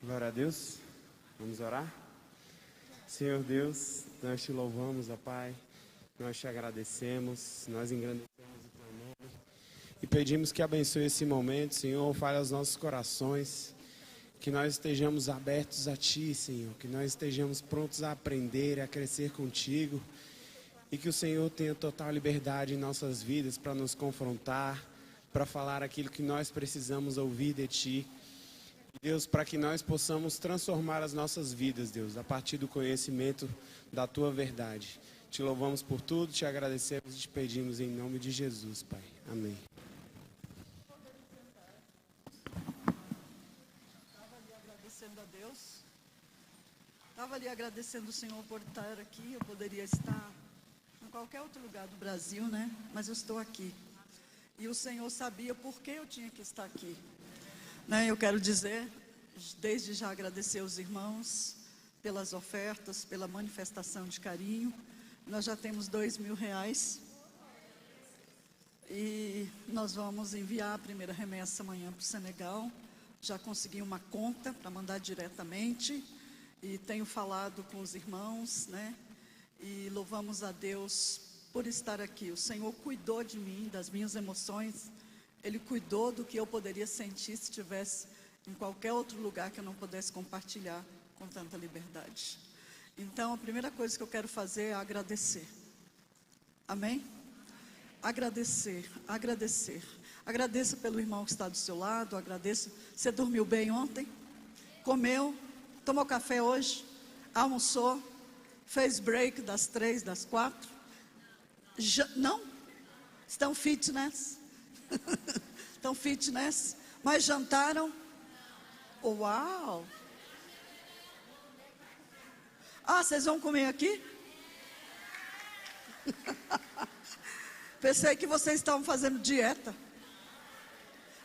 Glória a Deus. Vamos orar? Senhor Deus, nós te louvamos, ó Pai. Nós te agradecemos, nós engrandecemos o teu nome. E pedimos que abençoe esse momento, Senhor. Fale aos nossos corações. Que nós estejamos abertos a Ti, Senhor. Que nós estejamos prontos a aprender, a crescer contigo. E que o Senhor tenha total liberdade em nossas vidas para nos confrontar, para falar aquilo que nós precisamos ouvir de Ti. Deus, para que nós possamos transformar as nossas vidas, Deus, a partir do conhecimento da Tua verdade. Te louvamos por tudo, te agradecemos e te pedimos em nome de Jesus, Pai. Amém. Estava ali agradecendo o Senhor por estar aqui. Eu poderia estar em qualquer outro lugar do Brasil, né? Mas eu estou aqui. E o Senhor sabia por que eu tinha que estar aqui. Eu quero dizer, desde já agradecer aos irmãos pelas ofertas, pela manifestação de carinho. Nós já temos R$2.000 e nós vamos enviar a primeira remessa amanhã para o Senegal. Já consegui uma conta para mandar diretamente e tenho falado com os irmãos, né? E louvamos a Deus por estar aqui. O Senhor cuidou de mim, das minhas emoções. Ele cuidou do que eu poderia sentir se estivesse em qualquer outro lugar que eu não pudesse compartilhar com tanta liberdade. Então, a primeira coisa que eu quero fazer é agradecer. Amém? Agradecer, agradecer. Agradeça pelo irmão que está do seu lado, agradeço. Você dormiu bem ontem? Comeu? Tomou café hoje? Almoçou? Fez break das 3, das 4? Não? Estão fitness? Estão fitness, mas jantaram? Uau! Ah, vocês vão comer aqui? Pensei que vocês estavam fazendo dieta.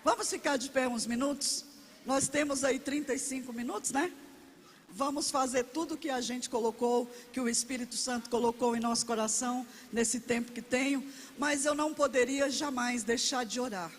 Vamos ficar de pé uns minutos? Nós temos aí 35 minutos, né? Vamos fazer tudo que a gente colocou, que o Espírito Santo colocou em nosso coração, nesse tempo que tenho. Mas eu não poderia jamais deixar de orar.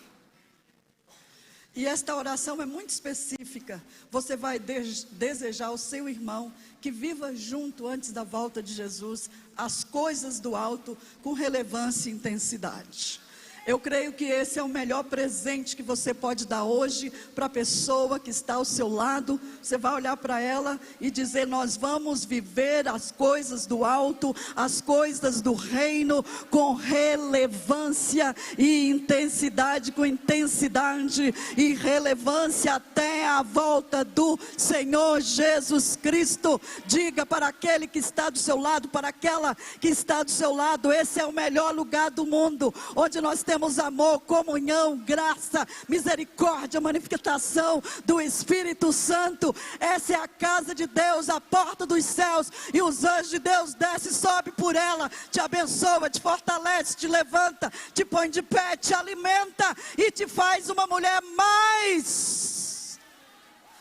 E esta oração é muito específica. Você vai desejar ao seu irmão que viva junto antes da volta de Jesus as coisas do alto com relevância e intensidade. Eu creio que esse é o melhor presente que você pode dar hoje para a pessoa que está ao seu lado. Você vai olhar para ela e dizer: nós vamos viver as coisas do alto, as coisas do reino com relevância e intensidade, com intensidade e relevância até a volta do Senhor Jesus Cristo. Diga para aquele que está do seu lado, para aquela que está do seu lado: esse é o melhor lugar do mundo, onde nós temos amor, comunhão, graça, misericórdia, manifestação do Espírito Santo. Essa é a casa de Deus, a porta dos céus, e os anjos de Deus descem e sobem por ela, te abençoa, te fortalece, te levanta, te põe de pé, te alimenta e te faz uma mulher mais,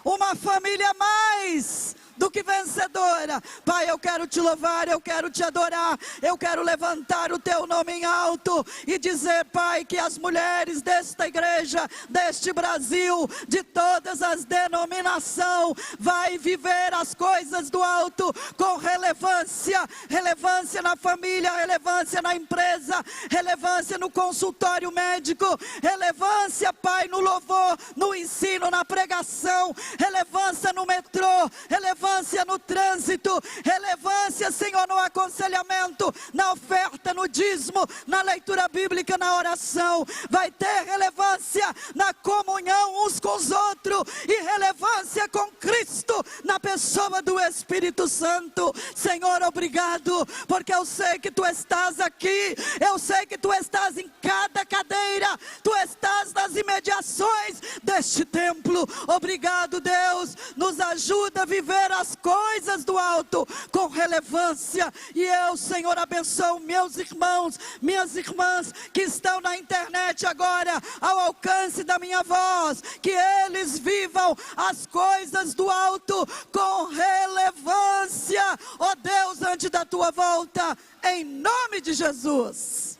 uma família mais do que vencedora. Pai, eu quero te louvar, eu quero te adorar, eu quero levantar o teu nome em alto e dizer, Pai, que as mulheres desta igreja, deste Brasil, de todas as denominações, vai viver as coisas do alto com relevância, relevância na família, relevância na empresa, relevância no consultório médico, relevância, Pai, no louvor, no ensino, na pregação, relevância no metrô, relevância no trânsito, relevância, Senhor, no aconselhamento, na oferta, no dízimo, na leitura bíblica, na oração. Vai ter relevância na comunhão uns com os outros e relevância com Cristo na pessoa do Espírito Santo. Senhor, obrigado, porque eu sei que Tu estás aqui, eu sei que Tu estás em cada cadeira, Tu estás nas imediações deste templo. Obrigado, Deus, nos ajuda a viver as coisas do alto com relevância. E eu, Senhor, abençoo meus irmãos, minhas irmãs que estão na internet agora, ao alcance da minha voz, que eles vivam as coisas do alto com relevância, ó Deus, antes da Tua volta, em nome de Jesus.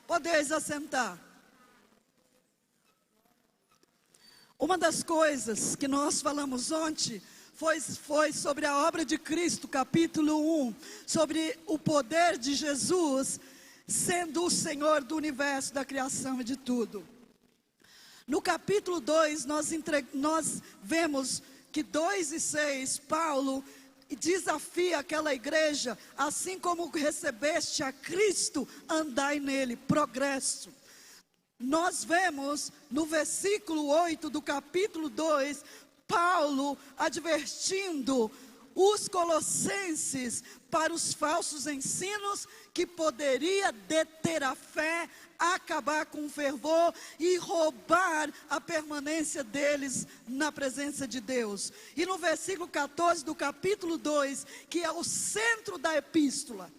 Podeis assentar. Uma das coisas que nós falamos ontem foi sobre a obra de Cristo, capítulo 1, sobre o poder de Jesus sendo o Senhor do universo, da criação e de tudo. No capítulo 2, nós vemos que 2:6, Paulo desafia aquela igreja, assim como recebeste a Cristo, andai nele, progresso. Nós vemos no versículo 8 do capítulo 2, Paulo advertindo os colossenses para os falsos ensinos que poderia deter a fé, acabar com o fervor e roubar a permanência deles na presença de Deus. E no versículo 14 do capítulo 2, que é o centro da epístola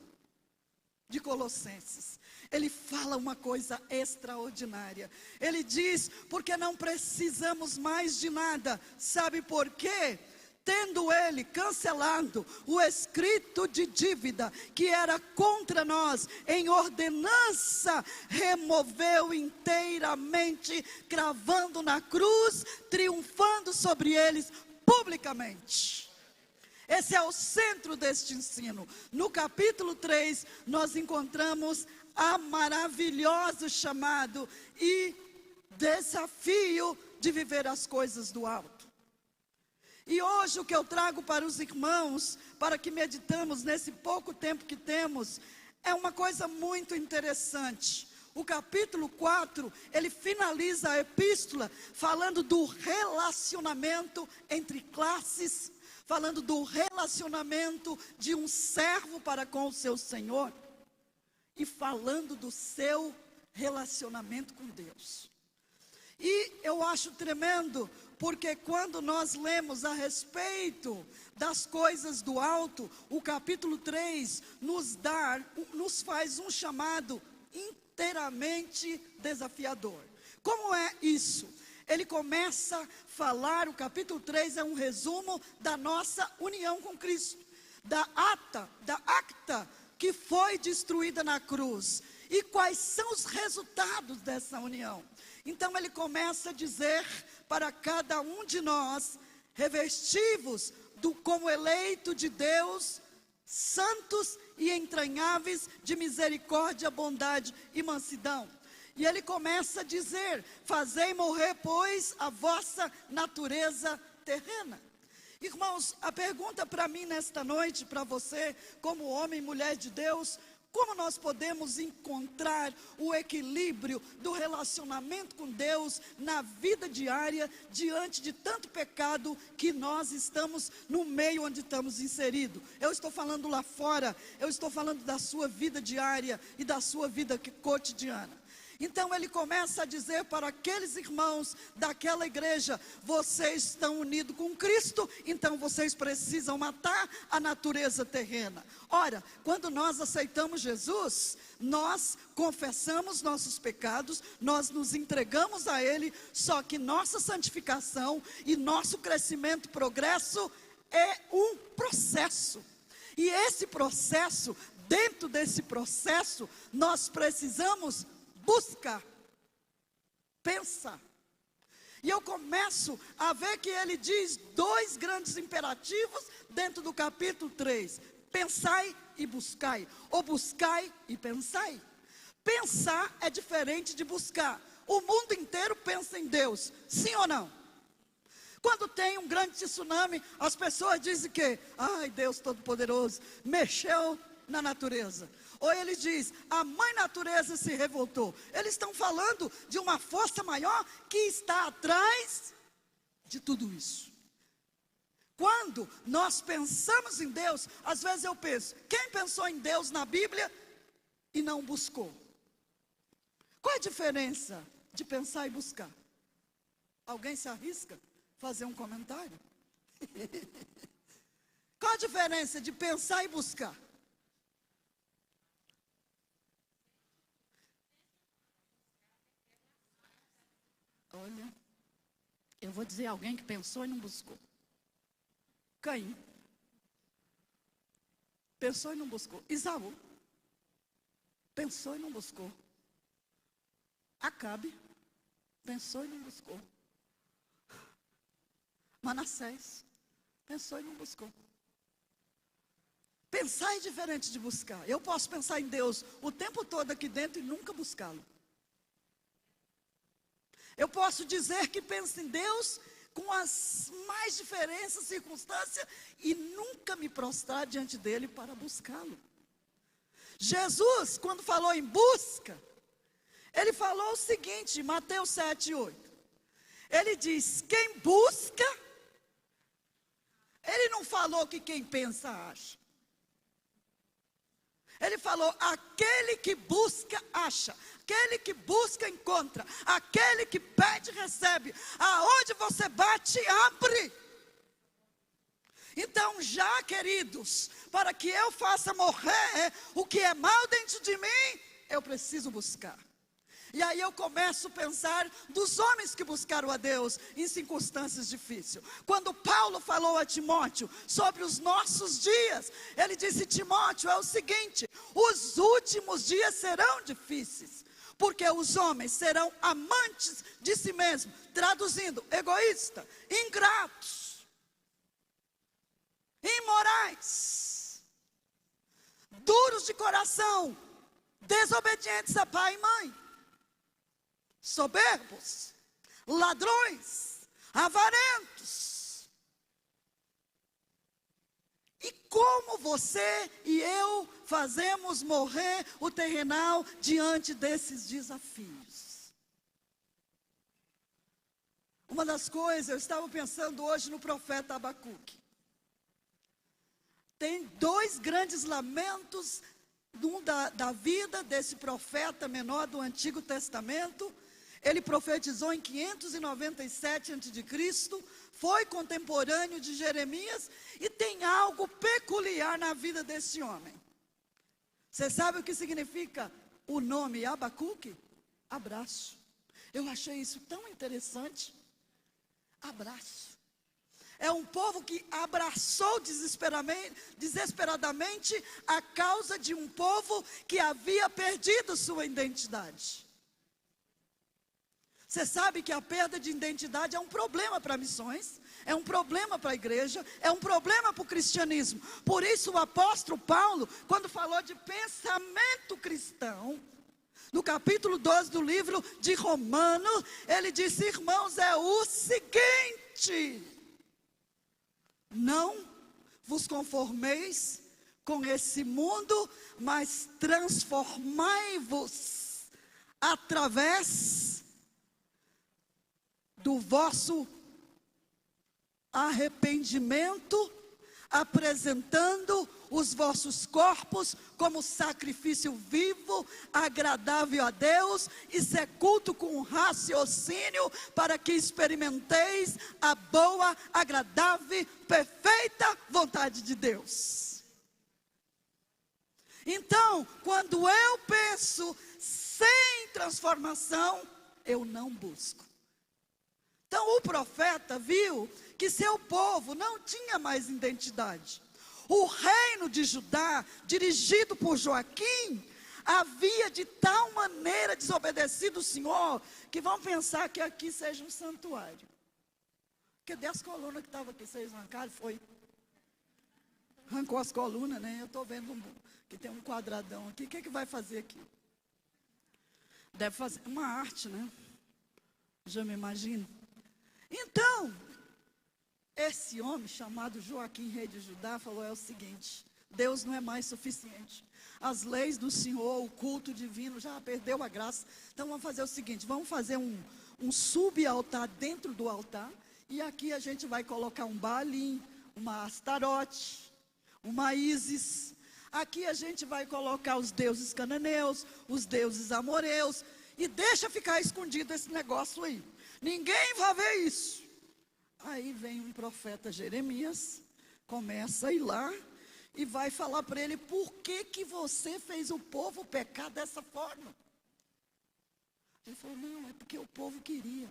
de Colossenses, ele fala uma coisa extraordinária. Ele diz, porque não precisamos mais de nada. Sabe por quê? Tendo ele cancelado o escrito de dívida que era contra nós, em ordenança, removeu inteiramente, cravando na cruz, triunfando sobre eles publicamente. Esse é o centro deste ensino. No capítulo 3, nós encontramos a maravilhoso chamado e desafio de viver as coisas do alto. E hoje o que eu trago para os irmãos, para que meditamos nesse pouco tempo que temos, é uma coisa muito interessante. O capítulo 4, ele finaliza a epístola falando do relacionamento entre classes, falando do relacionamento de um servo para com o seu Senhor, e falando do seu relacionamento com Deus. E eu acho tremendo, porque quando nós lemos a respeito das coisas do alto, o capítulo 3 nos faz um chamado inteiramente desafiador. Como é isso? Ele começa a falar, o capítulo 3 é um resumo da nossa união com Cristo, da acta que foi destruída na cruz, e quais são os resultados dessa união. Então ele começa a dizer para cada um de nós, revestivos como eleito de Deus, santos e entranháveis de misericórdia, bondade e mansidão. E ele começa a dizer, fazei morrer, pois, a vossa natureza terrena. Irmãos, a pergunta para mim nesta noite, para você, como homem e mulher de Deus, como nós podemos encontrar o equilíbrio do relacionamento com Deus na vida diária, diante de tanto pecado que nós estamos no meio onde estamos inseridos? Eu estou falando lá fora, eu estou falando da sua vida diária e da sua vida cotidiana. Então ele começa a dizer para aqueles irmãos daquela igreja, vocês estão unidos com Cristo, então vocês precisam matar a natureza terrena. Ora, quando nós aceitamos Jesus, nós confessamos nossos pecados, nós nos entregamos a Ele, só que nossa santificação e nosso crescimento, progresso, é um processo. E esse processo, dentro desse processo, nós precisamos buscar, pensar. E eu começo a ver que ele diz dois grandes imperativos dentro do capítulo 3. Pensai e buscai, ou buscai e pensai. Pensar é diferente de buscar. O mundo inteiro pensa em Deus, sim ou não? Quando tem um grande tsunami, as pessoas dizem que, ai, Deus Todo-Poderoso mexeu na natureza. Ou ele diz, a mãe natureza se revoltou. Eles estão falando de uma força maior que está atrás de tudo isso. Quando nós pensamos em Deus, às vezes eu penso, quem pensou em Deus na Bíblia e não buscou? Qual a diferença de pensar e buscar? Alguém se arrisca a fazer um comentário? Qual a diferença de pensar e buscar? Olha, eu vou dizer alguém que pensou e não buscou. Caim. Pensou e não buscou. Isaú. Pensou e não buscou. Acabe. Pensou e não buscou. Manassés pensou e não buscou. Pensar é diferente de buscar. Eu posso pensar em Deus o tempo todo aqui dentro e nunca buscá-lo. Eu posso dizer que penso em Deus com as mais diferentes circunstâncias e nunca me prostrar diante dele para buscá-lo. Jesus, quando falou em busca, ele falou o seguinte, em Mateus 7:8. Ele diz, quem busca, ele não falou que quem pensa acha. Ele falou, aquele que busca, acha. Aquele que busca, encontra. Aquele que pede, recebe. Aonde você bate, abre. Então já, queridos, para que eu faça morrer o que é mal dentro de mim, eu preciso buscar. E aí eu começo a pensar dos homens que buscaram a Deus em circunstâncias difíceis. Quando Paulo falou a Timóteo sobre os nossos dias, ele disse, Timóteo, é o seguinte, os últimos dias serão difíceis, porque os homens serão amantes de si mesmos, traduzindo, egoísta, ingratos, imorais, duros de coração, desobedientes a pai e mãe, soberbos, ladrões, avarentos. E como você e eu fazemos morrer o terrenal diante desses desafios? Uma das coisas, eu estava pensando hoje no profeta Abacuque. Tem dois grandes lamentos, um da vida desse profeta menor do Antigo Testamento. Ele profetizou em 597 a.C., foi contemporâneo de Jeremias e tem algo peculiar na vida desse homem. Você sabe o que significa o nome Abacuque? Abraço. Eu achei isso tão interessante. Abraço. É um povo que abraçou desesperadamente a causa de um povo que havia perdido sua identidade. Você sabe que a perda de identidade é um problema para missões, é um problema para a igreja, é um problema para o cristianismo. Por isso o apóstolo Paulo, quando falou de pensamento cristão, no capítulo 12 do livro de Romanos, ele disse, irmãos, é o seguinte, não vos conformeis com esse mundo, mas transformai-vos através do vosso arrependimento, apresentando os vossos corpos como sacrifício vivo, agradável a Deus, isso é culto com raciocínio, para que experimenteis a boa, agradável, perfeita vontade de Deus. Então, quando eu penso sem transformação, eu não busco. Então o profeta viu que seu povo não tinha mais identidade. O reino de Judá, dirigido por Joaquim, havia de tal maneira desobedecido o Senhor, que vão pensar que aqui seja um santuário. Cadê as colunas que estavam aqui? Vocês arrancaram? Foi. Arrancou as colunas, né? Eu estou vendo que tem um quadradão aqui. O que vai fazer aqui? Deve fazer uma arte, né? Já me imagino. Então, esse homem chamado Joaquim, rei de Judá, falou, é o seguinte, Deus não é mais suficiente. As leis do Senhor, o culto divino, já perdeu a graça. Então vamos fazer o seguinte, vamos fazer um subaltar dentro do altar, e aqui a gente vai colocar um Baalim, uma Astarote, uma Ísis. Aqui a gente vai colocar os deuses cananeus, os deuses amoreus, e deixa ficar escondido esse negócio aí. Ninguém vai ver isso. Aí vem um profeta Jeremias, começa a ir lá e vai falar para ele, por que você fez o povo pecar dessa forma? Ele falou, não, é porque o povo queria.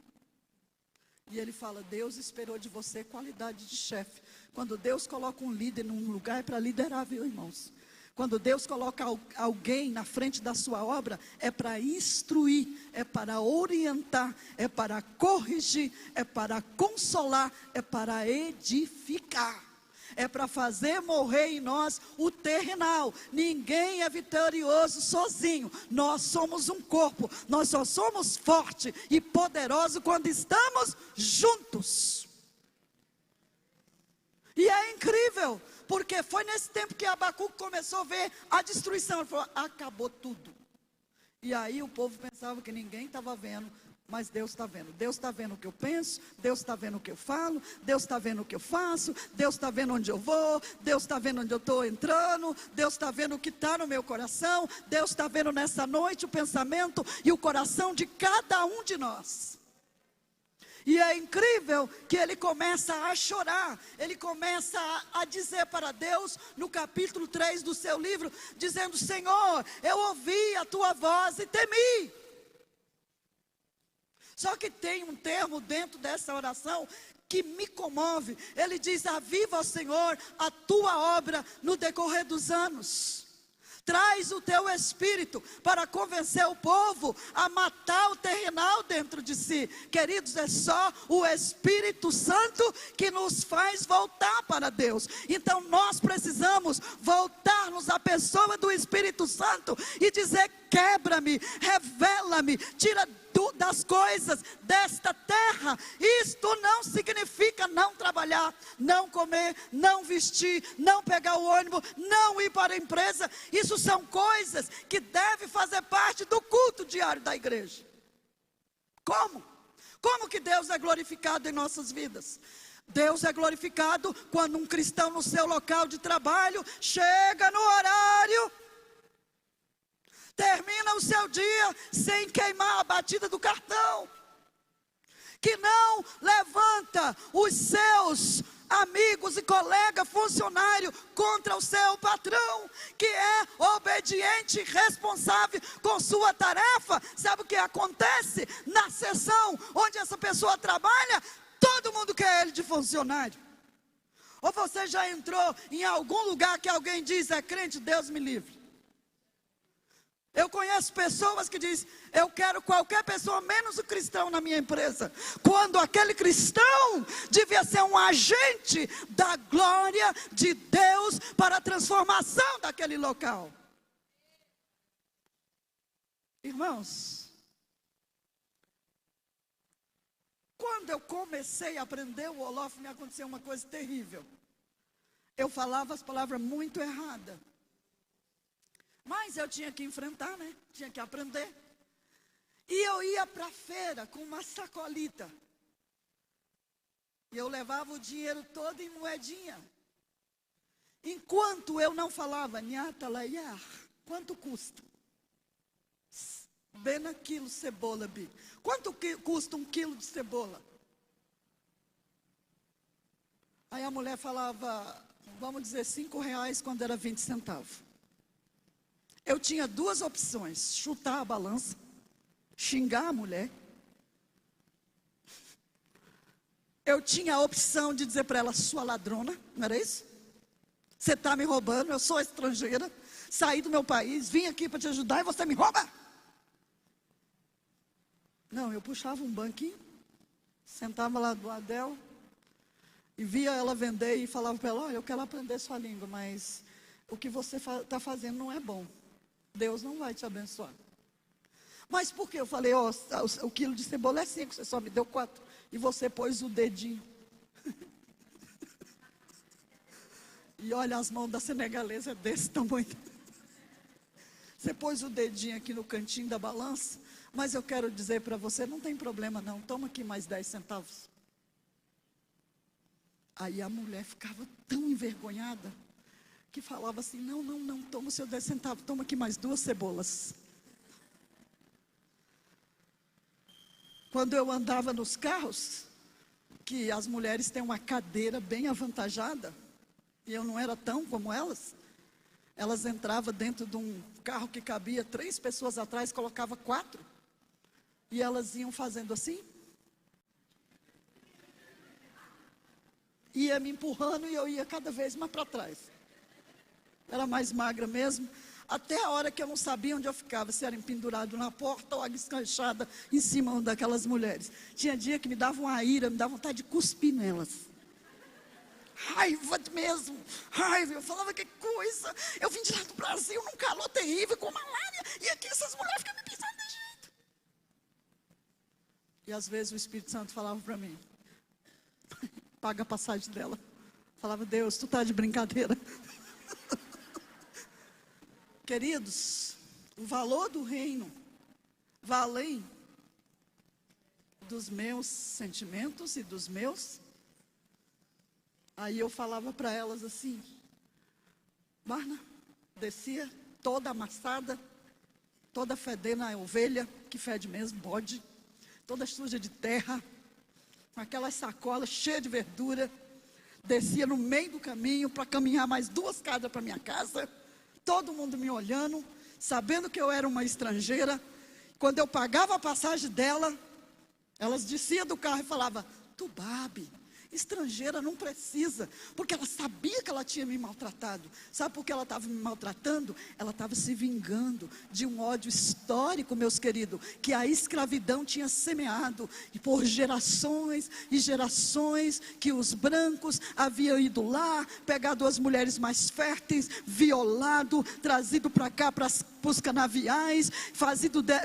E ele fala, Deus esperou de você qualidade de chefe. Quando Deus coloca um líder num lugar, é para liderar, viu, irmãos? Quando Deus coloca alguém na frente da sua obra, é para instruir, é para orientar, é para corrigir, é para consolar, é para edificar. É para fazer morrer em nós o terrenal. Ninguém é vitorioso sozinho. Nós somos um corpo. Nós só somos fortes e poderosos quando estamos juntos. E é incrível, porque foi nesse tempo que Abacuque começou a ver a destruição. Ele falou, acabou tudo. E aí o povo pensava que ninguém estava vendo, mas Deus está vendo. Deus está vendo o que eu penso, Deus está vendo o que eu falo, Deus está vendo o que eu faço, Deus está vendo onde eu vou, Deus está vendo onde eu estou entrando, Deus está vendo o que está no meu coração, Deus está vendo nessa noite o pensamento e o coração de cada um de nós. E é incrível que ele começa a chorar, ele começa a dizer para Deus, no capítulo 3 do seu livro, dizendo, Senhor, eu ouvi a tua voz e temi. Só que tem um termo dentro dessa oração que me comove. Ele diz, aviva, ó Senhor, a tua obra no decorrer dos anos. Traz o teu espírito para convencer o povo a matar o terrenal dentro de si. Queridos, é só o Espírito Santo que nos faz voltar para Deus. Então nós precisamos voltarmos à pessoa do Espírito Santo e dizer, quebra-me, revela-me, tira das coisas desta terra. Isto não significa não trabalhar, não comer, não vestir, não pegar o ônibus, não ir para a empresa. Isso são coisas que devem fazer parte do culto diário da igreja. Como? Como que Deus é glorificado em nossas vidas? Deus é glorificado quando um cristão no seu local de trabalho chega no horário, termina o seu dia sem queimar a batida do cartão, que não levanta os seus amigos e colegas funcionários contra o seu patrão, que é obediente e responsável com sua tarefa. Sabe o que acontece? Na sessão onde essa pessoa trabalha, todo mundo quer ele de funcionário. Ou você já entrou em algum lugar que alguém diz, é crente, Deus me livre? Eu conheço pessoas que dizem, eu quero qualquer pessoa menos o cristão na minha empresa, quando aquele cristão devia ser um agente da glória de Deus para a transformação daquele local. Irmãos, quando eu comecei a aprender o Olof, me aconteceu uma coisa terrível. Eu falava as palavras muito erradas. Mas eu tinha que enfrentar, né? Tinha que aprender. E eu ia para a feira com uma sacolita. E eu levava o dinheiro todo em moedinha. Enquanto eu não falava, nhata laiar, quanto custa? Bena quilo cebola, bi. Quanto custa 1 quilo de cebola? Aí a mulher falava, vamos dizer, R$5 quando era 20 centavos. Eu tinha 2 opções, chutar a balança, xingar a mulher. Eu tinha a opção de dizer para ela, sua ladrona, não era isso? Você está me roubando, eu sou estrangeira, saí do meu país, vim aqui para te ajudar e você me rouba. Não, eu puxava um banquinho, sentava lá do lado dela, e via ela vender e falava para ela, olha, eu quero aprender sua língua, mas o que você está fazendo não é bom. Deus não vai te abençoar. Mas por que? Eu falei, o quilo de cebola é 5, você só me deu 4. E você pôs o dedinho. E olha, as mãos da senegalesa desse tamanho. Você pôs o dedinho aqui no cantinho da balança. Mas eu quero dizer para você, não tem problema não. Toma aqui mais 10 centavos. Aí a mulher ficava tão envergonhada, que falava assim, não, toma o seu 10 centavos, toma aqui mais 2 cebolas. Quando eu andava nos carros, que as mulheres têm uma cadeira bem avantajada, e eu não era tão como elas entravam dentro de um carro que cabia 3 pessoas atrás, colocava 4, e elas iam fazendo assim, ia me empurrando e eu ia cada vez mais para trás. era mais magra mesmo. Até a hora que eu não sabia onde eu ficava, se era pendurado na porta ou escanchada em cima daquelas mulheres. Tinha dia que me dava uma ira, me dava vontade de cuspir nelas. Raiva mesmo, raiva. Eu falava, que coisa, eu vim de lá do Brasil num calor terrível, com malária, e aqui essas mulheres ficam me pisando de jeito. E às vezes o Espírito Santo falava para mim, paga a passagem dela. Falava, Deus, tu tá de brincadeira. Queridos, o valor do reino vai além dos meus sentimentos e dos meus. Aí eu falava para elas assim, Marna, descia toda amassada, toda fedendo a ovelha, que fede mesmo, bode, toda suja de terra, com aquelas sacolas cheias de verdura, descia no meio do caminho para caminhar mais 2 casas para minha casa, todo mundo me olhando, sabendo que eu era uma estrangeira. Quando eu pagava a passagem dela, elas desciam do carro e falavam, Tubabe, estrangeira não precisa, porque ela sabia que ela tinha me maltratado. Sabe por que ela estava me maltratando? Ela estava se vingando de um ódio histórico, meus queridos, que a escravidão tinha semeado, e por gerações e gerações, que os brancos haviam ido lá, pegado as mulheres mais férteis, violado, trazido para cá, para os canaviais,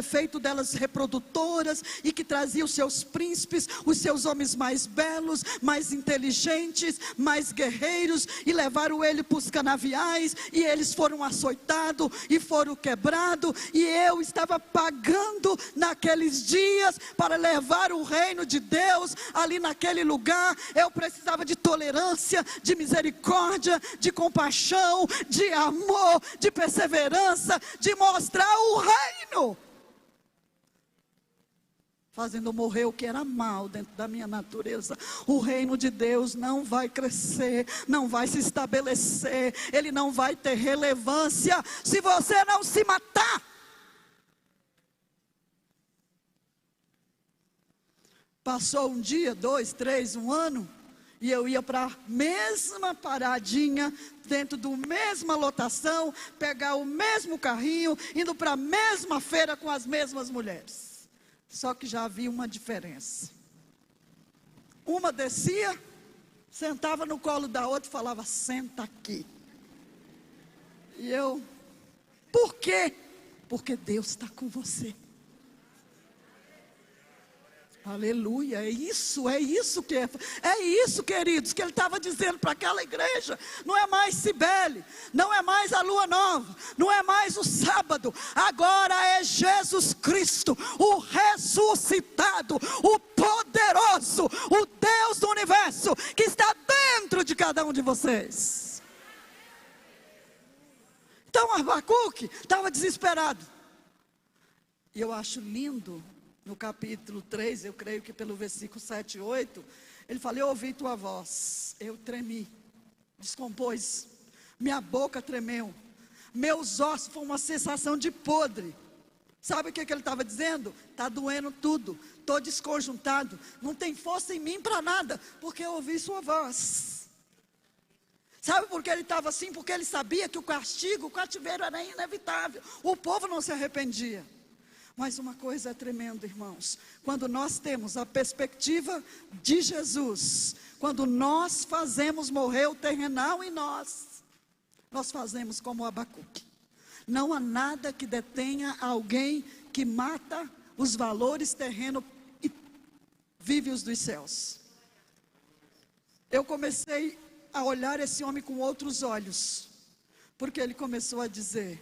feito delas reprodutoras, e que trazia os seus príncipes, os seus homens mais belos, mais inteligentes, mais guerreiros, e levaram ele para os canaviais, e eles foram açoitados, e foram quebrados, e eu estava pagando naqueles dias, para levar o reino de Deus, ali naquele lugar. Eu precisava de tolerância, de misericórdia, de compaixão, de amor, de perseverança, de mostrar o reino, fazendo morrer o que era mal dentro da minha natureza. O reino de Deus não vai crescer, não vai se estabelecer, ele não vai ter relevância se você não se matar. Passou um dia, 2, 3, um ano, e eu ia para a mesma paradinha, dentro da mesma lotação, pegar o mesmo carrinho, indo para a mesma feira com as mesmas mulheres. Só que já havia uma diferença. Uma descia, sentava no colo da outra e falava, senta aqui. E eu, por quê? Porque Deus está com você. Aleluia, é isso, queridos, que ele estava dizendo para aquela igreja. Não é mais Cibele, não é mais a lua nova, não é mais o sábado, agora é Jesus Cristo, o ressuscitado, o poderoso, o Deus do universo, que está dentro de cada um de vocês. Então Abacuque estava desesperado, e eu acho lindo. No capítulo 3, eu creio que pelo versículo 7 e 8, ele fala, eu ouvi tua voz, eu tremi, descompôs, minha boca tremeu, meus ossos, foi uma sensação de podre. Sabe o que ele estava dizendo? Está doendo tudo, estou desconjuntado, não tem força em mim para nada, porque eu ouvi sua voz. Sabe por que ele estava assim? Porque ele sabia que o castigo, o cativeiro era inevitável, o povo não se arrependia. Mas uma coisa é tremenda, irmãos, quando nós temos a perspectiva de Jesus, quando nós fazemos morrer o terrenal em nós fazemos como Abacuque. Não há nada que detenha alguém que mata os valores terrenos e vive os dos céus. Eu comecei a olhar esse homem com outros olhos, porque ele começou a dizer,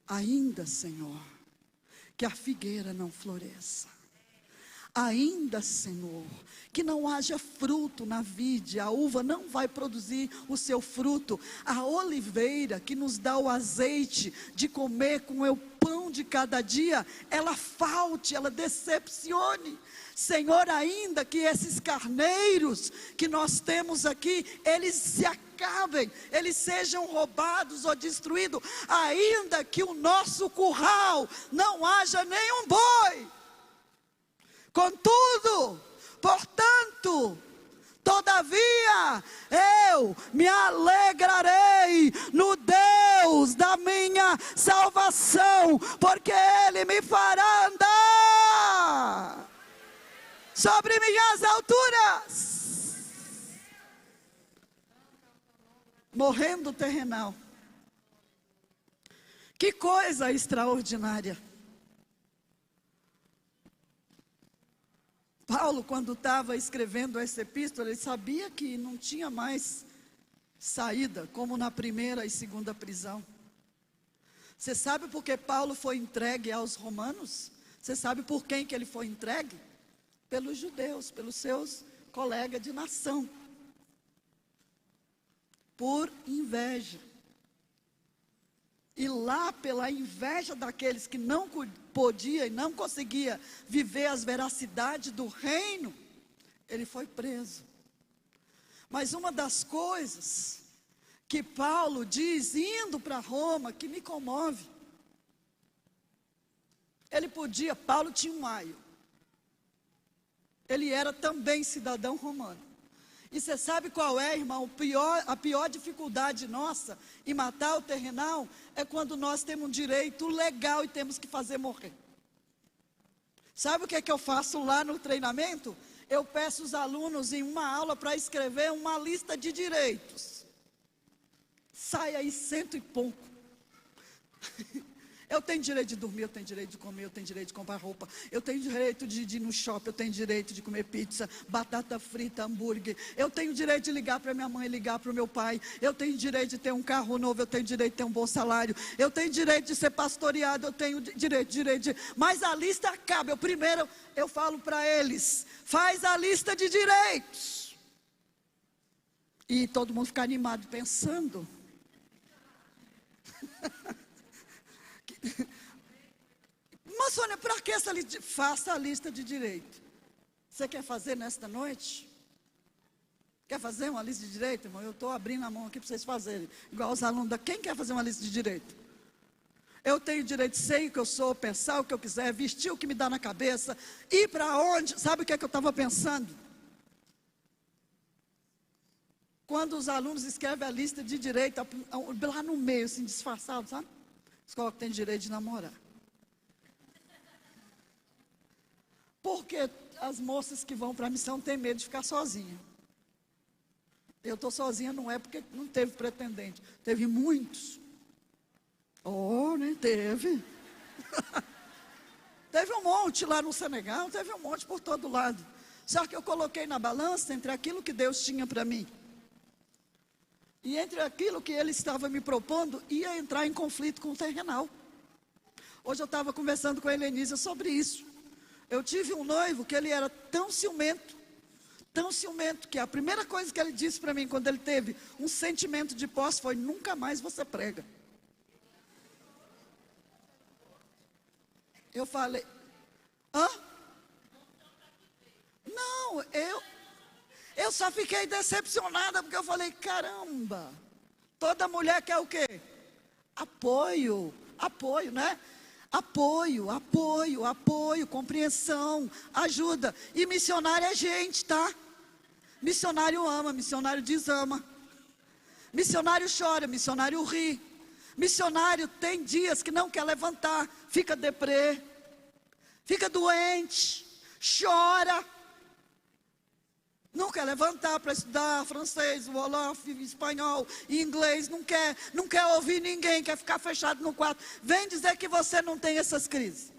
ainda, Senhor, que a figueira não floresça, ainda, Senhor, que não haja fruto na vide, a uva não vai produzir o seu fruto, a oliveira que nos dá o azeite de comer com o pão de cada dia, ela falte, ela decepcione. Senhor, ainda que esses carneiros que nós temos aqui, eles se acabem, eles sejam roubados ou destruídos, ainda que o nosso curral não haja nenhum boi. Contudo, portanto, todavia, eu me alegrarei no Deus Deus da minha salvação, porque Ele me fará andar sobre minhas alturas. Morrendo terrenal. Que coisa extraordinária. Paulo, quando estava escrevendo essa epístola, ele sabia que não tinha mais saída, como na primeira e segunda prisão. Você sabe por que Paulo foi entregue aos romanos? Você sabe por quem que ele foi entregue? Pelos judeus, pelos seus colegas de nação. Por inveja. E lá, pela inveja daqueles que não podia e não conseguia viver as veracidades do reino, ele foi preso. Mas uma das coisas que Paulo diz, indo para Roma, que me comove, Paulo tinha um aio, ele era também cidadão romano. E você sabe qual é, irmão? A pior dificuldade nossa em matar o terrenal é quando nós temos um direito legal e temos que fazer morrer. Sabe o que é que eu faço lá no treinamento? Eu peço os alunos em uma aula para escrever uma lista de direitos. Sai aí 100 e pouco. Eu tenho direito de dormir, eu tenho direito de comer, eu tenho direito de comprar roupa, eu tenho direito de ir no shopping, eu tenho direito de comer pizza, batata frita, hambúrguer, eu tenho direito de ligar para minha mãe, ligar para o meu pai, eu tenho direito de ter um carro novo, eu tenho direito de ter um bom salário, eu tenho direito de ser pastoreado, eu tenho direito. Mas a lista acaba, primeiro eu falo para eles, faz a lista de direitos. E todo mundo fica animado pensando. Mas Sônia, para que essa lista? Faça a lista de direito. Você quer fazer nesta noite? Quer fazer uma lista de direito, irmão? Eu estou abrindo a mão aqui para vocês fazerem. Igual os alunos quem quer fazer uma lista de direito? Eu tenho direito de ser o que eu sou, pensar o que eu quiser, vestir o que me dá na cabeça, ir para onde. Sabe o que é que eu estava pensando? Quando os alunos escrevem a lista de direito, lá no meio, assim, disfarçado, sabe? Escola que tem direito de namorar. Porque as moças que vão para a missão têm medo de ficar sozinha. Eu estou sozinha, não é porque não teve pretendente. Teve muitos. Oh, nem teve. Teve um monte lá no Senegal, teve um monte por todo lado. Só que eu coloquei na balança entre aquilo que Deus tinha para mim e entre aquilo que Ele estava me propondo, ia entrar em conflito com o terrenal. Hoje eu estava conversando com a Helenísia sobre isso. Eu tive um noivo que ele era tão ciumento, que a primeira coisa que ele disse para mim, quando ele teve um sentimento de posse, foi: nunca mais você prega. Eu falei: hã? Não, eu só fiquei decepcionada, porque eu falei: caramba, toda mulher quer o quê? Apoio, né? Apoio, compreensão, ajuda. E missionário é gente, tá? Missionário ama, missionário desama. Missionário chora, missionário ri. Missionário tem dias que não quer levantar, fica deprê, fica doente, chora. Não quer levantar para estudar francês, wolof, espanhol, inglês, não quer ouvir ninguém, quer ficar fechado no quarto. Vem dizer que você não tem essas crises.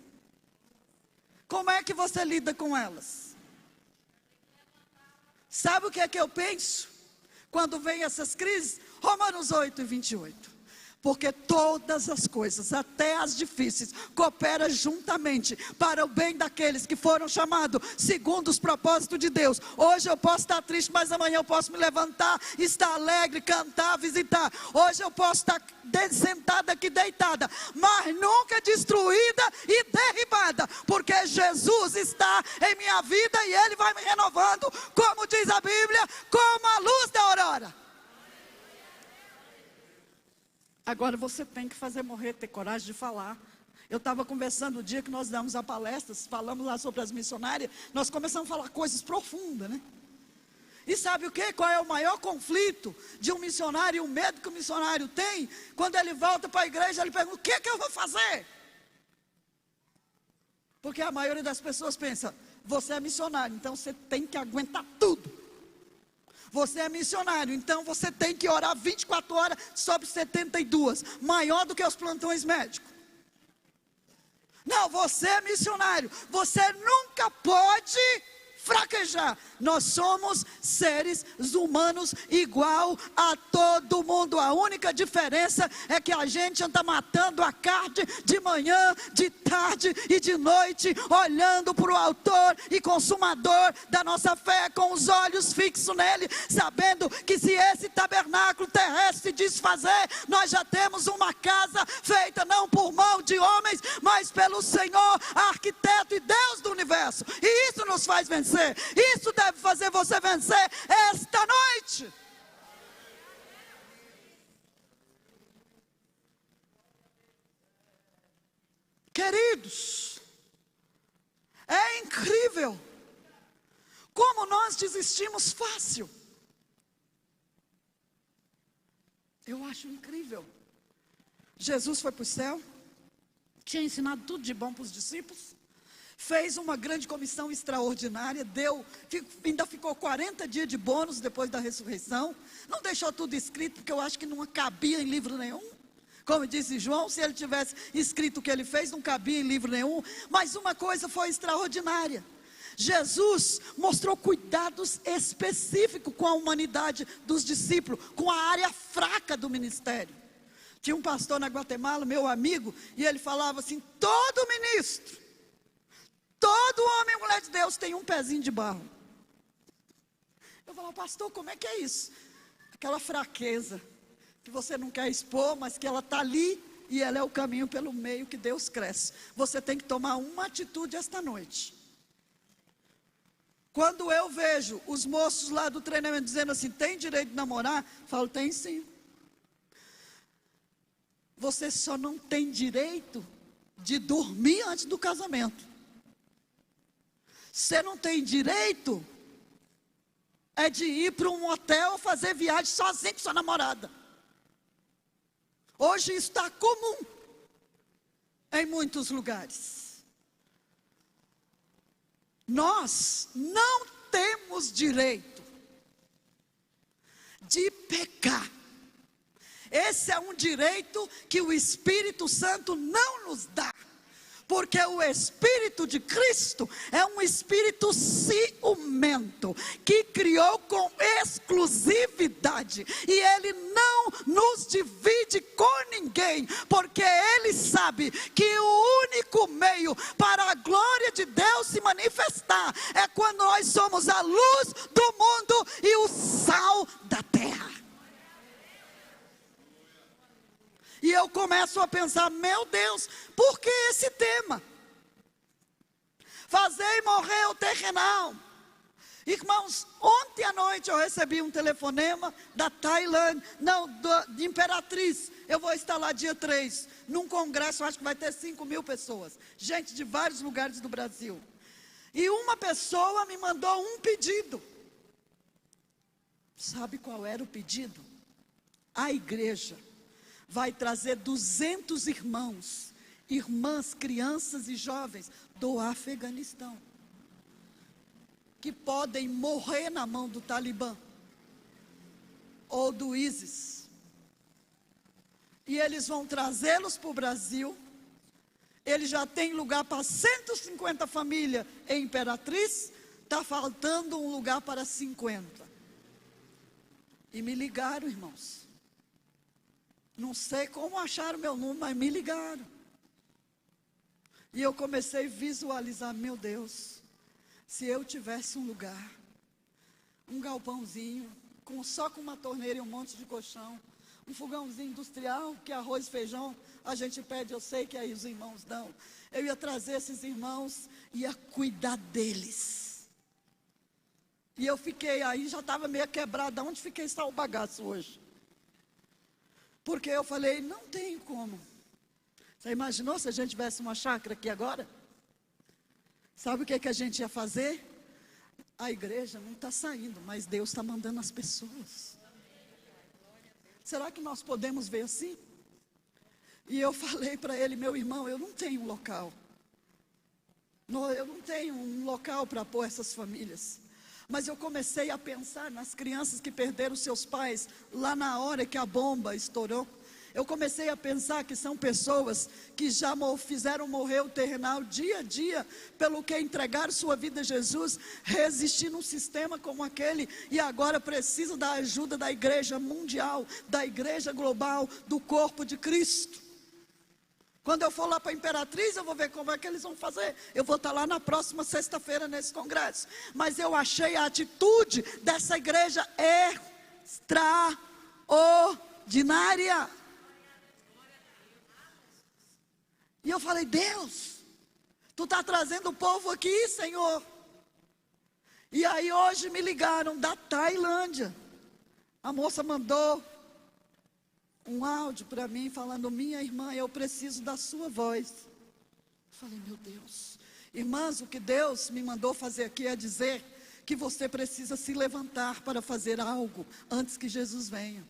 Como é que você lida com elas? Sabe o que é que eu penso? Quando vem essas crises? Romanos 8:28. Porque todas as coisas, até as difíceis, cooperam juntamente para o bem daqueles que foram chamados segundo os propósitos de Deus. Hoje eu posso estar triste, mas amanhã eu posso me levantar, estar alegre, cantar, visitar. Hoje eu posso estar sentada aqui deitada, mas nunca destruída e derribada, porque Jesus está em minha vida e Ele vai me renovando, como diz a Bíblia, como a luz da aurora. Agora você tem que fazer morrer, ter coragem de falar. Eu estava conversando o dia que nós damos a palestra, falamos lá sobre as missionárias, nós começamos a falar coisas profundas, né? E sabe o que? Qual é o maior conflito de um missionário e um medo que o missionário tem? Quando ele volta para a igreja, ele pergunta: o que é que eu vou fazer? Porque a maioria das pessoas pensa: você é missionário, então você tem que aguentar tudo. Você é missionário, então você tem que orar 24 horas sobre 72, maior do que os plantões médicos. Não, você é missionário, você nunca pode fraquejar. Nós somos seres humanos igual a todo mundo. A única diferença é que a gente anda matando a carne de manhã, de tarde e de noite, olhando para o autor e consumador da nossa fé, com os olhos fixos nele, sabendo que se esse tabernáculo terrestre se desfazer, nós já temos uma casa feita não por mão de homens, mas pelo Senhor, arquiteto e Deus do universo. E isso nos faz vencer. Isso deve fazer você vencer esta noite. Queridos, é incrível como nós desistimos fácil. Eu acho incrível. Jesus foi para o céu, tinha ensinado tudo de bom para os discípulos, fez uma grande comissão extraordinária, ainda ficou 40 dias de bônus depois da ressurreição, não deixou tudo escrito, porque eu acho que não cabia em livro nenhum. Como disse João, se ele tivesse escrito o que ele fez, não cabia em livro nenhum. Mas uma coisa foi extraordinária: Jesus mostrou cuidados específicos com a humanidade dos discípulos, com a área fraca do ministério. Tinha um pastor na Guatemala, meu amigo, e ele falava assim: todo ministro, todo homem e mulher de Deus tem um pezinho de barro. Eu falava: pastor, como é que é isso? Aquela fraqueza que você não quer expor, mas que ela está ali, e ela é o caminho pelo meio que Deus cresce. Você tem que tomar uma atitude esta noite. Quando eu vejo os moços lá do treinamento dizendo assim: tem direito de namorar? Eu falo: tem sim. Você só não tem direito de dormir antes do casamento. Você não tem direito de ir para um hotel fazer viagem sozinho com sua namorada. Hoje isso está comum em muitos lugares. Nós não temos direito de pecar. Esse é um direito que o Espírito Santo não nos dá. Porque o Espírito de Cristo é um Espírito ciumento, que criou com exclusividade, e Ele não nos divide com ninguém, porque Ele sabe que o único meio para a glória de Deus se manifestar é quando nós somos a luz do mundo e o sal da terra. E eu começo a pensar: meu Deus, por que esse tema? Fazer morrer o terrenal. Irmãos, ontem à noite eu recebi um telefonema da Tailândia, de Imperatriz. Eu vou estar lá dia 3, num congresso, acho que vai ter 5.000 pessoas. Gente de vários lugares do Brasil. E uma pessoa me mandou um pedido. Sabe qual era o pedido? A igreja vai trazer 200 irmãos, irmãs, crianças e jovens do Afeganistão, que podem morrer na mão do Talibã ou do ISIS. E eles vão trazê-los para o Brasil. Ele já tem lugar para 150 famílias em Imperatriz, está faltando um lugar para 50. E me ligaram, irmãos. Não sei como acharam meu número, mas me ligaram. E eu comecei a visualizar: meu Deus, se eu tivesse um lugar, um galpãozinho, só com uma torneira e um monte de colchão, um fogãozinho industrial, que arroz e feijão a gente pede, eu sei que aí os irmãos dão. Eu ia trazer esses irmãos, ia cuidar deles. E eu fiquei aí, já estava meio quebrada. Onde fiquei está o bagaço hoje? Porque eu falei: não tem como. Você imaginou se a gente tivesse uma chácara aqui agora? Sabe o que a gente ia fazer? A igreja não está saindo, mas Deus está mandando as pessoas. Será que nós podemos ver assim? E eu falei para ele: meu irmão, eu não tenho um local. Eu não tenho um local para pôr essas famílias. Mas eu comecei a pensar nas crianças que perderam seus pais lá na hora que a bomba estourou. Eu comecei a pensar que são pessoas que já fizeram morrer o terrenal dia a dia, pelo que entregaram sua vida a Jesus, resistindo a um sistema como aquele, e agora precisam da ajuda da igreja mundial, da igreja global, do corpo de Cristo. Quando eu for lá para a Imperatriz, eu vou ver como é que eles vão fazer. Eu vou estar lá na próxima sexta-feira nesse congresso. Mas eu achei a atitude dessa igreja extraordinária. E eu falei: Deus, Tu está trazendo o povo aqui, Senhor. E aí hoje me ligaram da Tailândia. A moça mandou um áudio para mim falando: minha irmã, eu preciso da sua voz. Eu falei: meu Deus. Irmãs, o que Deus me mandou fazer aqui é dizer que você precisa se levantar para fazer algo antes que Jesus venha.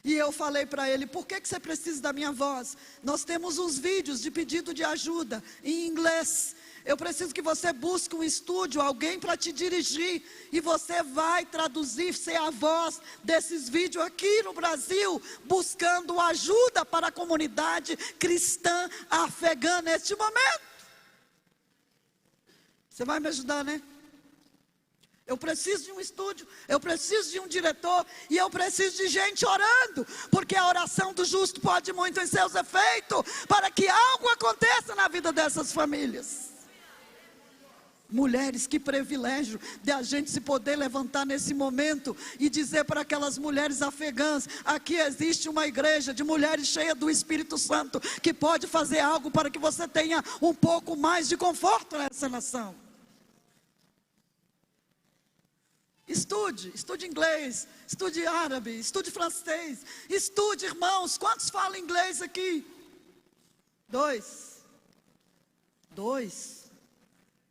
E eu falei para ele: por que você precisa da minha voz? Nós temos uns vídeos de pedido de ajuda em inglês. Eu preciso que você busque um estúdio, alguém para te dirigir, e você vai traduzir, ser a voz desses vídeos aqui no Brasil, buscando ajuda para a comunidade cristã afegã neste momento. Você vai me ajudar, né? Eu preciso de um estúdio, eu preciso de um diretor, e eu preciso de gente orando, porque a oração do justo pode muito em seus efeitos, para que algo aconteça na vida dessas famílias. Mulheres, que privilégio de a gente se poder levantar nesse momento e dizer para aquelas mulheres afegãs: aqui existe uma igreja de mulheres cheias do Espírito Santo, que pode fazer algo para que você tenha um pouco mais de conforto nessa nação. Estude inglês, estude árabe, estude francês, estude, irmãos. Quantos falam inglês aqui? 2.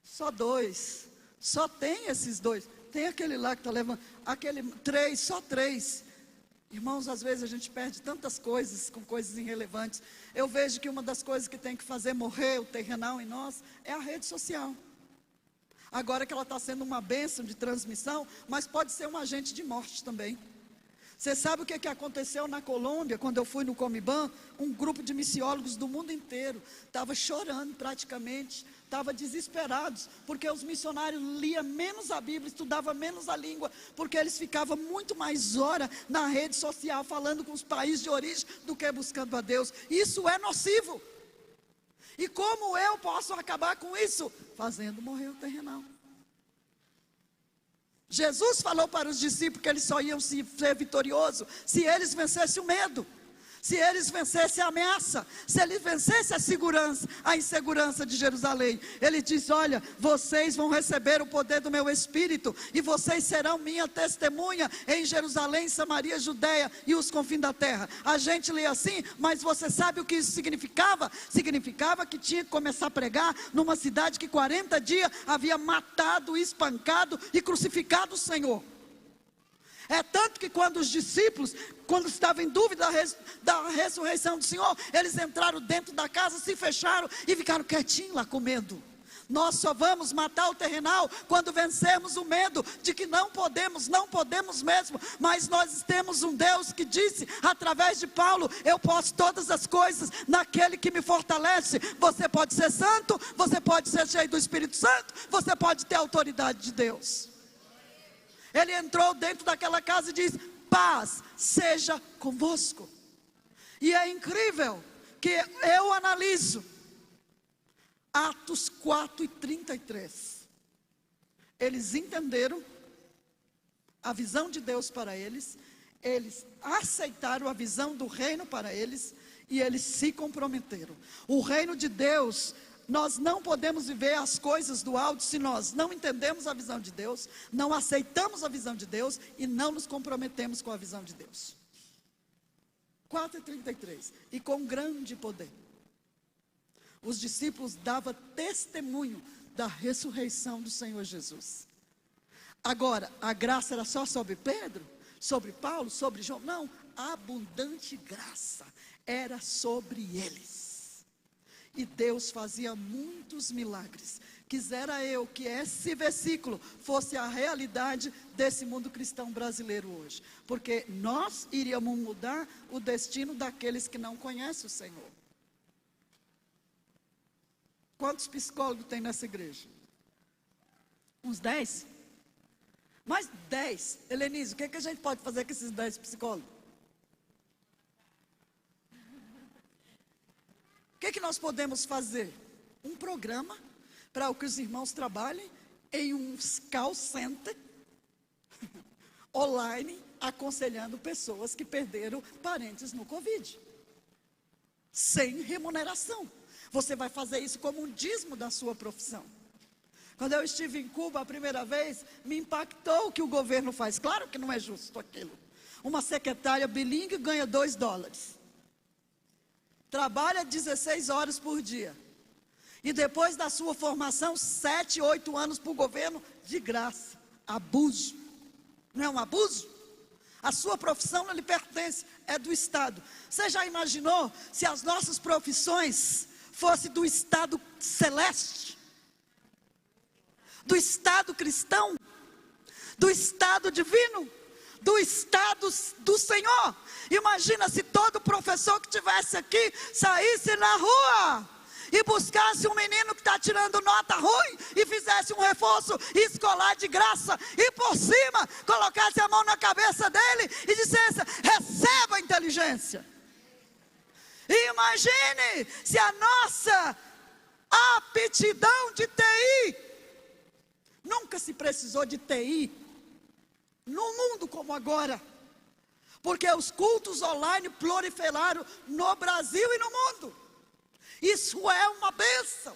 Só 2. Só tem esses 2. Tem aquele lá que está levando, aquele 3, só 3. Irmãos, às vezes a gente perde tantas coisas com coisas irrelevantes. Eu vejo que uma das coisas que tem que fazer morrer o terrenal em nós é a rede social. Agora que ela está sendo uma bênção de transmissão, mas pode ser um agente de morte também. Você sabe o que aconteceu na Colômbia, quando eu fui no Comiban? Um grupo de missiólogos do mundo inteiro estava chorando praticamente, estava desesperados, porque os missionários liam menos a Bíblia, estudavam menos a língua, porque eles ficavam muito mais hora na rede social, falando com os países de origem, do que buscando a Deus. Isso é nocivo. E como eu posso acabar com isso? Fazendo morrer o terrenal. Jesus falou para os discípulos que eles só iam ser vitoriosos se eles vencessem o medo, se eles vencessem a ameaça, se eles vencessem a insegurança de Jerusalém. Ele diz: olha, vocês vão receber o poder do meu Espírito, e vocês serão minha testemunha em Jerusalém, Samaria, Judeia e os confins da terra. A gente lê assim, mas você sabe o que isso significava? Significava que tinha que começar a pregar numa cidade que 40 dias havia matado, espancado e crucificado o Senhor. É tanto que quando os discípulos, quando estavam em dúvida da ressurreição do Senhor, eles entraram dentro da casa, se fecharam e ficaram quietinhos lá com medo. Nós só vamos matar o terrenal quando vencermos o medo de que não podemos mesmo. Mas nós temos um Deus que disse através de Paulo: eu posso todas as coisas naquele que me fortalece. Você pode ser santo, você pode ser cheio do Espírito Santo, você pode ter a autoridade de Deus. Ele entrou dentro daquela casa e diz: paz seja convosco. E é incrível que eu analiso Atos 4:33. Eles entenderam a visão de Deus para eles, eles aceitaram a visão do reino para eles, e eles se comprometeram. O reino de Deus, nós não podemos viver as coisas do alto se nós não entendemos a visão de Deus, não aceitamos a visão de Deus e não nos comprometemos com a visão de Deus. 4:33. E com grande poder os discípulos davam testemunho da ressurreição do Senhor Jesus. Agora, a graça era só sobre Pedro, sobre Paulo, sobre João? Não, a abundante graça era sobre eles. E Deus fazia muitos milagres. Quisera eu que esse versículo fosse a realidade desse mundo cristão brasileiro hoje. Porque nós iríamos mudar o destino daqueles que não conhecem o Senhor. Quantos psicólogos tem nessa igreja? Uns 10? Mais 10. Helenise, o que a gente pode fazer com esses 10 psicólogos? O que nós podemos fazer? Um programa para que os irmãos trabalhem em um call center online, aconselhando pessoas que perderam parentes no Covid. Sem remuneração. Você vai fazer isso como um dízimo da sua profissão. Quando eu estive em Cuba a primeira vez, me impactou o que o governo faz. Claro que não é justo aquilo. Uma secretária bilíngue ganha $2. Trabalha 16 horas por dia. E depois da sua formação, 7, 8 anos para o governo, de graça. Abuso. Não é um abuso? A sua profissão não lhe pertence, é do Estado. Você já imaginou se as nossas profissões fossem do Estado celeste? Do Estado cristão? Do Estado divino? Do Estado do Senhor? Imagina se todo professor que estivesse aqui saísse na rua e buscasse um menino que está tirando nota ruim e fizesse um reforço escolar de graça e por cima colocasse a mão na cabeça dele e dissesse: receba a inteligência. E imagine se a nossa aptidão de TI, nunca se precisou de TI no mundo como agora, porque os cultos online proliferaram no Brasil e no mundo. Isso é uma bênção.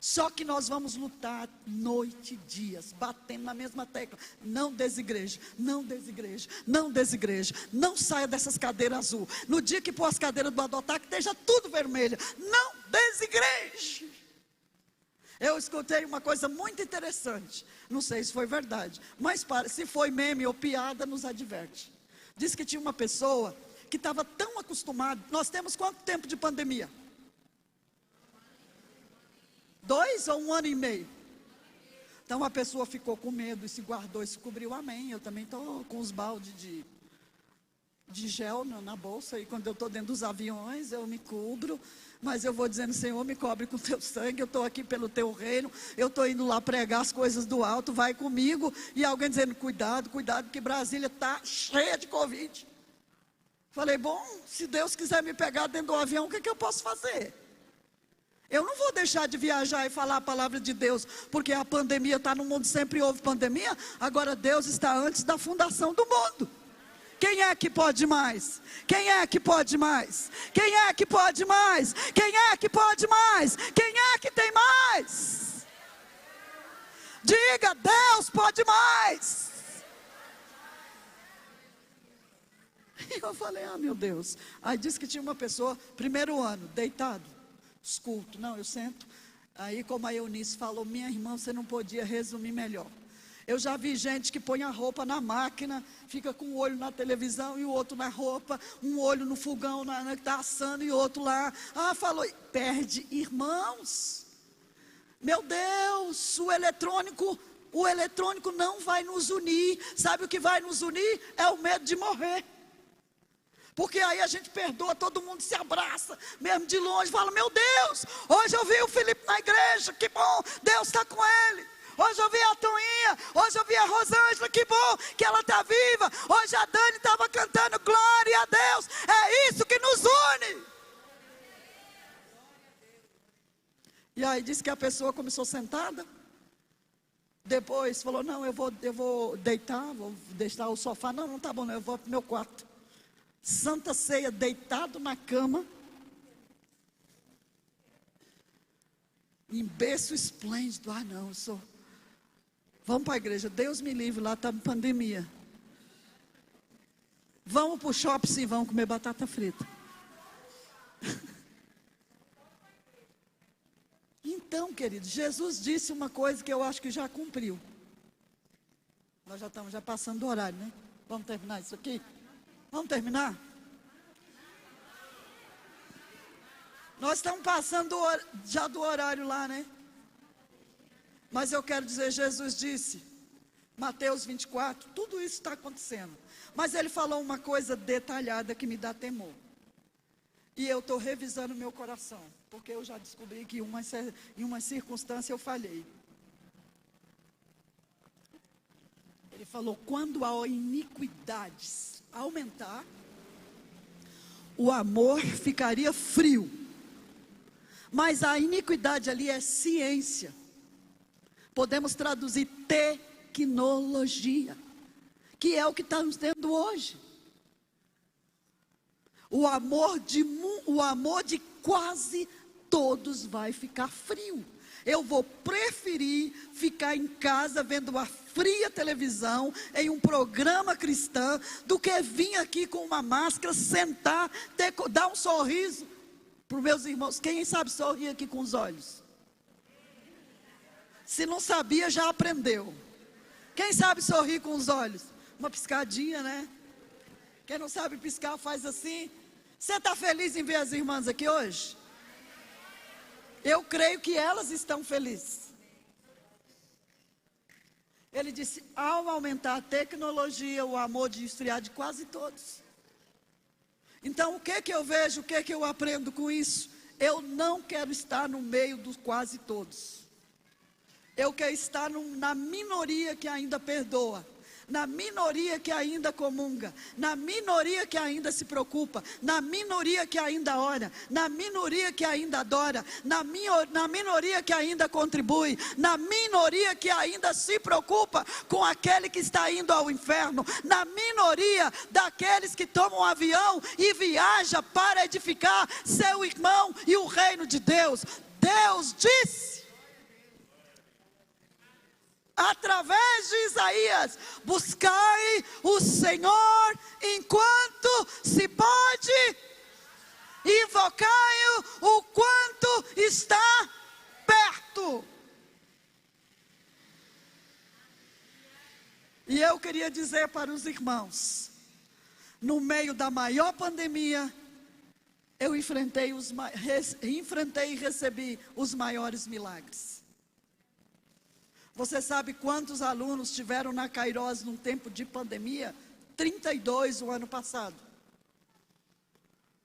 Só que nós vamos lutar noite e dias, batendo na mesma tecla. Não desigreja, não desigreja, não desigreja. Não saia dessas cadeiras azul. No dia que pôr as cadeiras do Adotar, que esteja tudo vermelha. Não desigreje. Eu escutei uma coisa muito interessante. Não sei se foi verdade, mas se foi meme ou piada, nos adverte. Diz que tinha uma pessoa que estava tão acostumada. Nós temos quanto tempo de pandemia? 2 ou 1 ano e meio? Então a pessoa ficou com medo e se guardou e se cobriu. Amém. Eu também estou com os baldes de gel na bolsa. E quando eu estou dentro dos aviões, eu me cubro. Mas eu vou dizendo: Senhor, me cobre com teu sangue. Eu estou aqui pelo teu reino. Eu estou indo lá pregar as coisas do alto. Vai comigo. E alguém dizendo: cuidado, cuidado, que Brasília está cheia de Covid. Falei: bom, se Deus quiser me pegar dentro do avião, o que eu posso fazer? Eu não vou deixar de viajar e falar a palavra de Deus, porque a pandemia está no mundo, sempre houve pandemia. Agora Deus está antes da fundação do mundo. Quem é que pode mais? Quem é que pode mais? Quem é que pode mais? Quem é que pode mais? Quem é que tem mais? Diga: Deus pode mais. E eu falei: ah, meu Deus. Aí disse que tinha uma pessoa, primeiro ano, deitado. Escuto, não, eu sento. Aí, como a Eunice falou: minha irmã, você não podia resumir melhor. Eu já vi gente que põe a roupa na máquina, fica com um olho na televisão e o outro na roupa, um olho no fogão que está assando e outro lá. Ah, falou, perde irmãos. Meu Deus, o eletrônico não vai nos unir. Sabe o que vai nos unir? É o medo de morrer. Porque aí a gente perdoa, todo mundo se abraça, mesmo de longe, fala: meu Deus, hoje eu vi o Felipe na igreja, que bom, Deus está com ele. Hoje eu vi a Toinha, hoje eu vi a Rosângela, que bom que ela está viva. Hoje a Dani estava cantando glória a Deus. É isso que nos une. E aí disse que a pessoa começou sentada. Depois falou: não, eu vou deitar, vou deixar o sofá. Não está bom, não, eu vou para o meu quarto. Santa Ceia, deitado na cama, em berço esplêndido. Ah, não, vamos para a igreja. Deus me livre, lá está pandemia. Vamos para o shopping, sim, vamos comer batata frita. Então, querido, Jesus disse uma coisa que eu acho que já cumpriu. Nós já estamos passando do horário, né? Vamos terminar isso aqui? Vamos terminar? Nós estamos passando já do horário lá, né? Mas eu quero dizer, Jesus disse, Mateus 24, tudo isso está acontecendo. Mas ele falou uma coisa detalhada que me dá temor. E eu estou revisando meu coração, porque eu já descobri que em uma circunstância eu falhei. Ele falou, quando a iniquidade aumentar, o amor ficaria frio. Mas a iniquidade ali é ciência. Podemos traduzir tecnologia, que é o que estamos tendo hoje. O amor de quase todos vai ficar frio. Eu vou preferir ficar em casa vendo uma fria televisão, em um programa cristão, do que vir aqui com uma máscara, sentar, dar um sorriso para os meus irmãos. Quem sabe sorrir aqui com os olhos? Se não sabia, já aprendeu. Quem sabe sorrir com os olhos? Uma piscadinha, né? Quem não sabe piscar, faz assim. Você está feliz em ver as irmãs aqui hoje? Eu creio que elas estão felizes. Ele disse, ao aumentar a tecnologia, o amor de esfriar de quase todos. Então, o que eu vejo, o que eu aprendo com isso? Eu não quero estar no meio dos quase todos. Eu quero estar na minoria que ainda perdoa, na minoria que ainda comunga, na minoria que ainda se preocupa, na minoria que ainda ora, na minoria que ainda adora, na minoria que ainda contribui, na minoria que ainda se preocupa com aquele que está indo ao inferno, na minoria daqueles que tomam um avião e viajam para edificar seu irmão e o reino de Deus. Deus disse, através de Isaías, buscai o Senhor enquanto se pode, invocai-o o quanto está perto. E eu queria dizer para os irmãos, no meio da maior pandemia, eu enfrentei e recebi os maiores milagres. Você sabe quantos alunos tiveram na Kairos num tempo de pandemia? 32 o ano passado.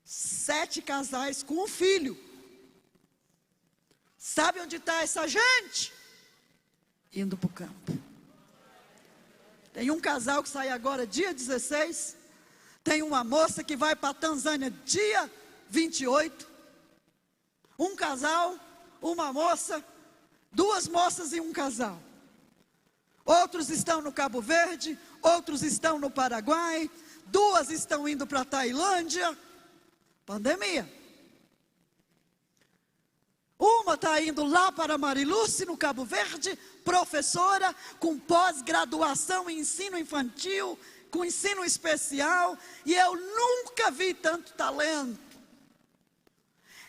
7 casais com um filho. Sabe onde está essa gente? Indo para o campo. Tem um casal que sai agora dia 16. Tem uma moça que vai para a Tanzânia dia 28. Um casal, uma moça, 2 moças e um casal. Outros estão no Cabo Verde, outros estão no Paraguai, 2 estão indo para a Tailândia. Pandemia. Uma está indo lá para Mariluce, no Cabo Verde, professora com pós-graduação em ensino infantil, com ensino especial, e eu nunca vi tanto talento.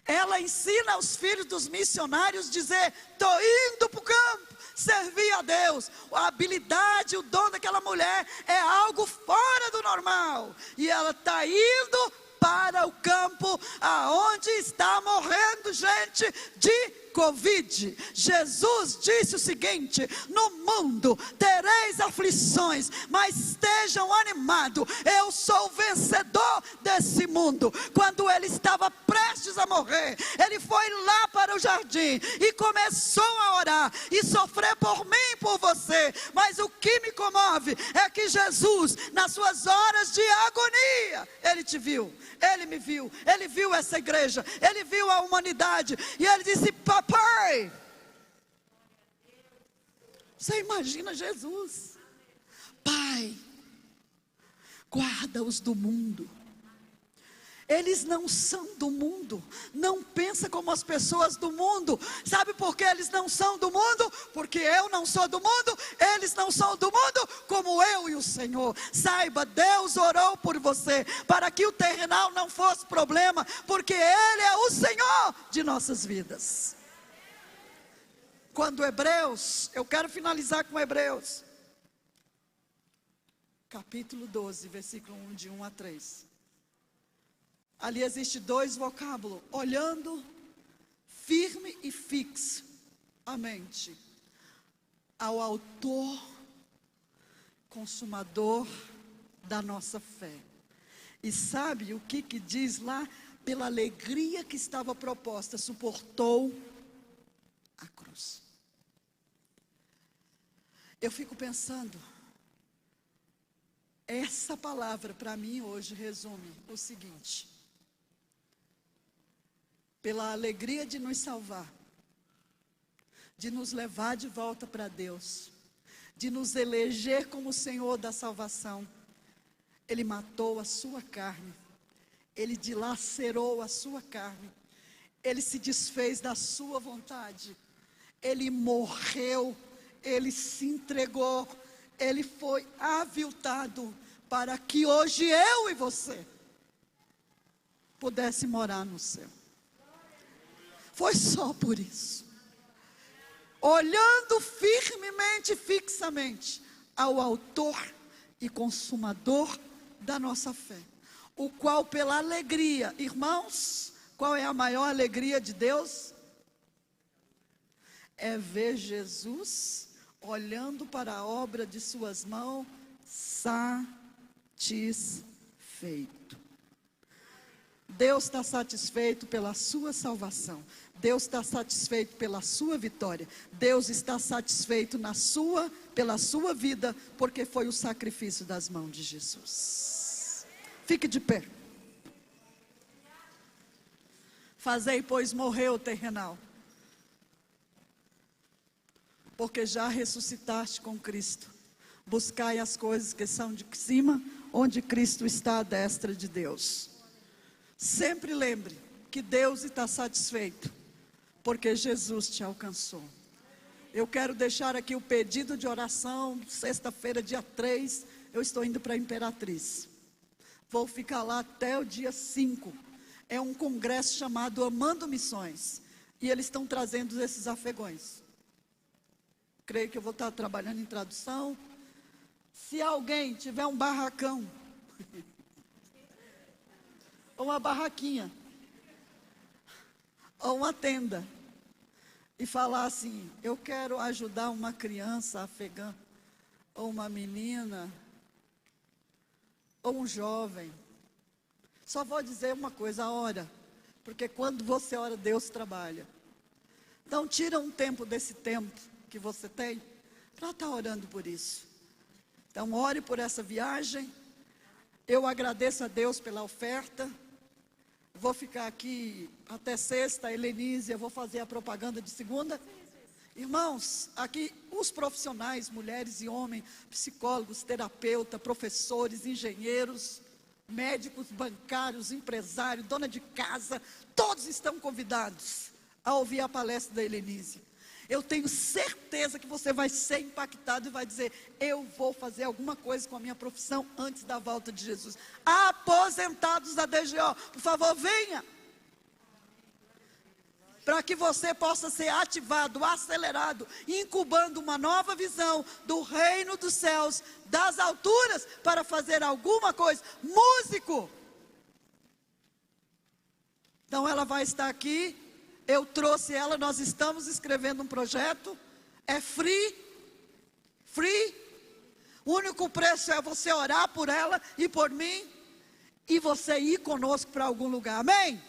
Ela ensina aos filhos dos missionários a dizer, estou indo para o campo, servir a Deus. A habilidade, o dom daquela mulher é algo fora do normal. E ela está indo para o campo, aonde está morrendo gente de Covid. Jesus disse o seguinte, no mundo tereis aflições, mas estejam animados, eu sou o vencedor desse mundo. Quando ele estava prestes a morrer, ele foi lá para o jardim e começou a orar e sofrer por mim e por você. Mas o que me comove é que Jesus, nas suas horas de agonia, ele te viu, ele me viu, ele viu essa igreja, ele viu a humanidade, e ele disse, papai, você imagina Jesus, Pai, guarda-os do mundo. Eles não são do mundo, não pensa como as pessoas do mundo. Sabe por que eles não são do mundo? Porque eu não sou do mundo, eles não são do mundo, como eu e o Senhor. Saiba, Deus orou por você, para que o terrenal não fosse problema, porque Ele é o Senhor de nossas vidas. Quando Hebreus, eu quero finalizar com Hebreus, capítulo 12, versículo 1, de 1 a 3. Ali existe dois vocábulos: olhando firme e fixo a mente ao autor, consumador da nossa fé. E sabe o que diz lá? Pela alegria que estava proposta, suportou a cruz. Eu fico pensando, essa palavra para mim hoje resume o seguinte: pela alegria de nos salvar, de nos levar de volta para Deus, de nos eleger como Senhor da salvação, Ele matou a sua carne, Ele dilacerou a sua carne, Ele se desfez da sua vontade, Ele morreu, Ele se entregou, Ele foi aviltado para que hoje eu e você pudesse morar no céu. Foi só por isso. Olhando firmemente e fixamente ao autor e consumador da nossa fé, o qual pela alegria, irmãos, qual é a maior alegria de Deus? É ver Jesus olhando para a obra de suas mãos, satisfeito. Deus está satisfeito pela sua salvação. Deus está satisfeito pela sua vitória. Deus está satisfeito pela sua vida, porque foi o sacrifício das mãos de Jesus. Fique de pé. Fazei, pois, morrer o terrenal, porque já ressuscitaste com Cristo. Buscai as coisas que são de cima, onde Cristo está à destra de Deus. Sempre lembre que Deus está satisfeito, porque Jesus te alcançou. Eu quero deixar aqui o pedido de oração. Sexta-feira, dia 3, eu estou indo para a Imperatriz. Vou ficar lá até o dia 5. É um congresso chamado Amando Missões, e eles estão trazendo esses afegões. Creio que eu vou estar trabalhando em tradução. Se alguém tiver um barracão, ou uma barraquinha, ou uma tenda, e falar assim: eu quero ajudar uma criança afegã, ou uma menina, ou um jovem. Só vou dizer uma coisa: ora, porque quando você ora, Deus trabalha. Então tira um tempo desse tempo que você tem para estar orando por isso. Então ore por essa viagem. Eu agradeço a Deus pela oferta. Vou ficar aqui até sexta. Helenise, eu vou fazer a propaganda de segunda. Irmãos, aqui os profissionais, mulheres e homens, psicólogos, terapeutas, professores, engenheiros, médicos, bancários, empresários, dona de casa, todos estão convidados a ouvir a palestra da Helenise. Eu tenho certeza que você vai ser impactado e vai dizer: eu vou fazer alguma coisa com a minha profissão antes da volta de Jesus. Aposentados da DGO, por favor, venha, para que você possa ser ativado, acelerado, incubando uma nova visão do reino dos céus, das alturas, para fazer alguma coisa. Músico. Então ela vai estar aqui. Eu trouxe ela, nós estamos escrevendo um projeto, é free, o único preço é você orar por ela e por mim, e você ir conosco para algum lugar, amém?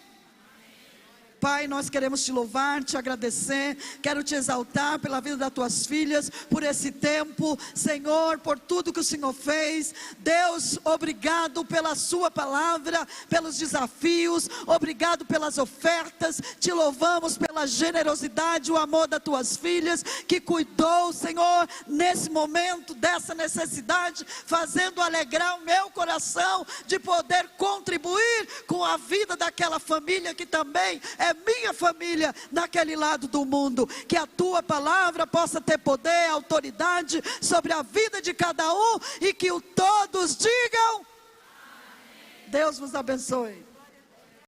Pai, nós queremos te louvar, te agradecer, quero te exaltar pela vida das tuas filhas, por esse tempo, Senhor, por tudo que o Senhor fez. Deus, obrigado pela sua palavra, pelos desafios, obrigado pelas ofertas, te louvamos pela generosidade, o amor das tuas filhas, que cuidou, Senhor, nesse momento, dessa necessidade, fazendo alegrar o meu coração, de poder contribuir com a vida daquela família que também é minha família naquele lado do mundo. Que a tua palavra possa ter poder, autoridade sobre a vida de cada um, e que todos digam: Deus vos abençoe.